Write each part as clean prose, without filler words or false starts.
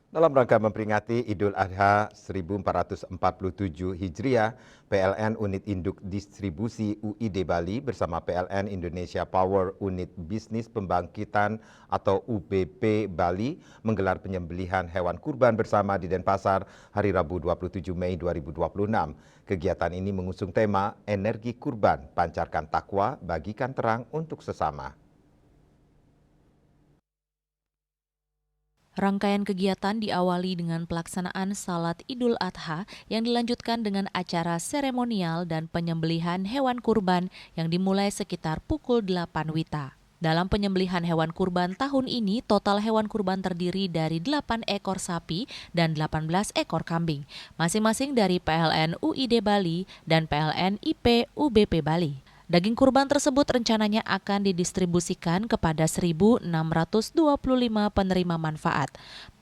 Dalam rangka memperingati Idul Adha 1447 Hijriah, PLN Unit Induk Distribusi UID Bali bersama PLN Indonesia Power Unit Bisnis Pembangkitan atau UBP Bali menggelar penyembelihan hewan kurban bersama di Denpasar hari Rabu 27 Mei 2026. Kegiatan ini mengusung tema Energi Kurban, Pancarkan Takwa, Bagikan Terang untuk Sesama. Rangkaian kegiatan diawali dengan pelaksanaan Salat Idul Adha yang dilanjutkan dengan acara seremonial dan penyembelihan hewan kurban yang dimulai sekitar pukul 8 WITA. Dalam penyembelihan hewan kurban tahun ini, total hewan kurban terdiri dari 8 ekor sapi dan 18 ekor kambing, masing-masing dari PLN UID Bali dan PLN IP UBP Bali. Daging kurban tersebut rencananya akan didistribusikan kepada 1.625 penerima manfaat.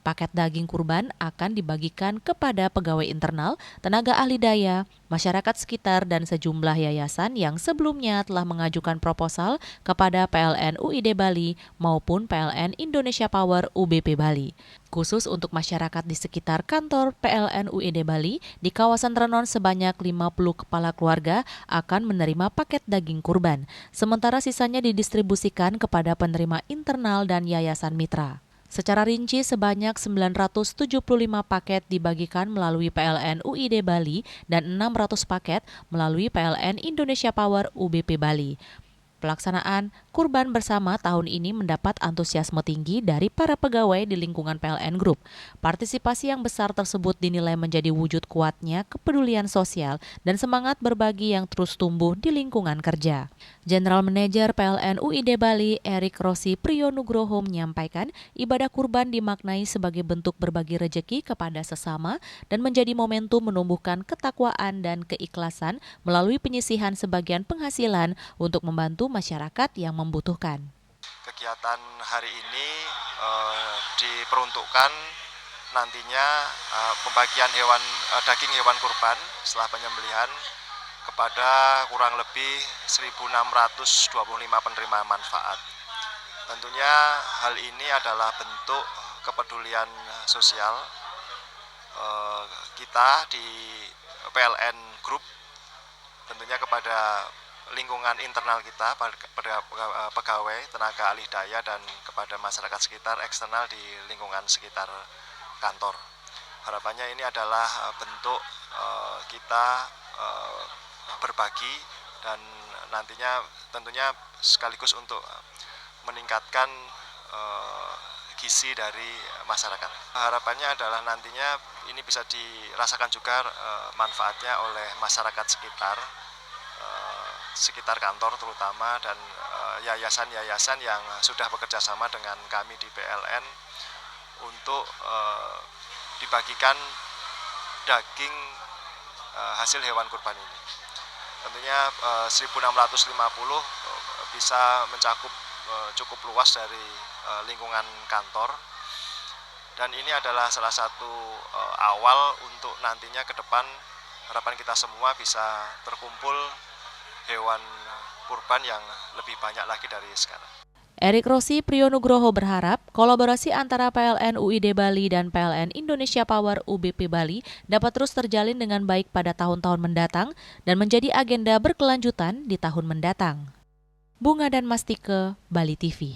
Paket daging kurban akan dibagikan kepada pegawai internal, tenaga ahli daya, masyarakat sekitar, dan sejumlah yayasan yang sebelumnya telah mengajukan proposal kepada PLN UID Bali maupun PLN Indonesia Power UBP Bali. Khusus untuk masyarakat di sekitar kantor PLN UID Bali, di kawasan Renon sebanyak 50 kepala keluarga akan menerima paket daging kurban, sementara sisanya didistribusikan kepada penerima internal dan yayasan mitra. Secara rinci, sebanyak 975 paket dibagikan melalui PLN UID Bali dan 600 paket melalui PLN Indonesia Power UBP Bali. Pelaksanaan kurban bersama tahun ini mendapat antusiasme tinggi dari para pegawai di lingkungan PLN Group. Partisipasi yang besar tersebut dinilai menjadi wujud kuatnya kepedulian sosial dan semangat berbagi yang terus tumbuh di lingkungan kerja. General Manager PLN UID Bali, Erik Rossi Priyonugroho menyampaikan, ibadah kurban dimaknai sebagai bentuk berbagi rejeki kepada sesama dan menjadi momentum menumbuhkan ketakwaan dan keikhlasan melalui penyisihan sebagian penghasilan untuk membantu masyarakat yang membutuhkan. Kegiatan hari ini diperuntukkan nantinya pembagian daging hewan kurban setelah penyembelihan kepada kurang lebih 1.625 penerima manfaat. Tentunya hal ini adalah bentuk kepedulian sosial kita di PLN Group, tentunya kepada lingkungan internal kita, pada pegawai, tenaga ahli daya, dan kepada masyarakat sekitar eksternal di lingkungan sekitar kantor. Harapannya ini adalah bentuk kita berbagi dan nantinya tentunya sekaligus untuk meningkatkan gizi dari masyarakat. Harapannya adalah nantinya ini bisa dirasakan juga manfaatnya oleh masyarakat sekitar kantor terutama, dan yayasan-yayasan yang sudah bekerja sama dengan kami di PLN untuk dibagikan daging hasil hewan kurban ini. Tentunya 1.650 bisa mencakup cukup luas dari lingkungan kantor, dan ini adalah salah satu awal untuk nantinya ke depan harapan kita semua bisa terkumpul hewan kurban yang lebih banyak lagi dari sekarang. Erik Rossi Priyonugroho berharap kolaborasi antara PLN UID Bali dan PLN Indonesia Power UBP Bali dapat terus terjalin dengan baik pada tahun-tahun mendatang dan menjadi agenda berkelanjutan di tahun mendatang. Bunga dan Mastike, Bali TV.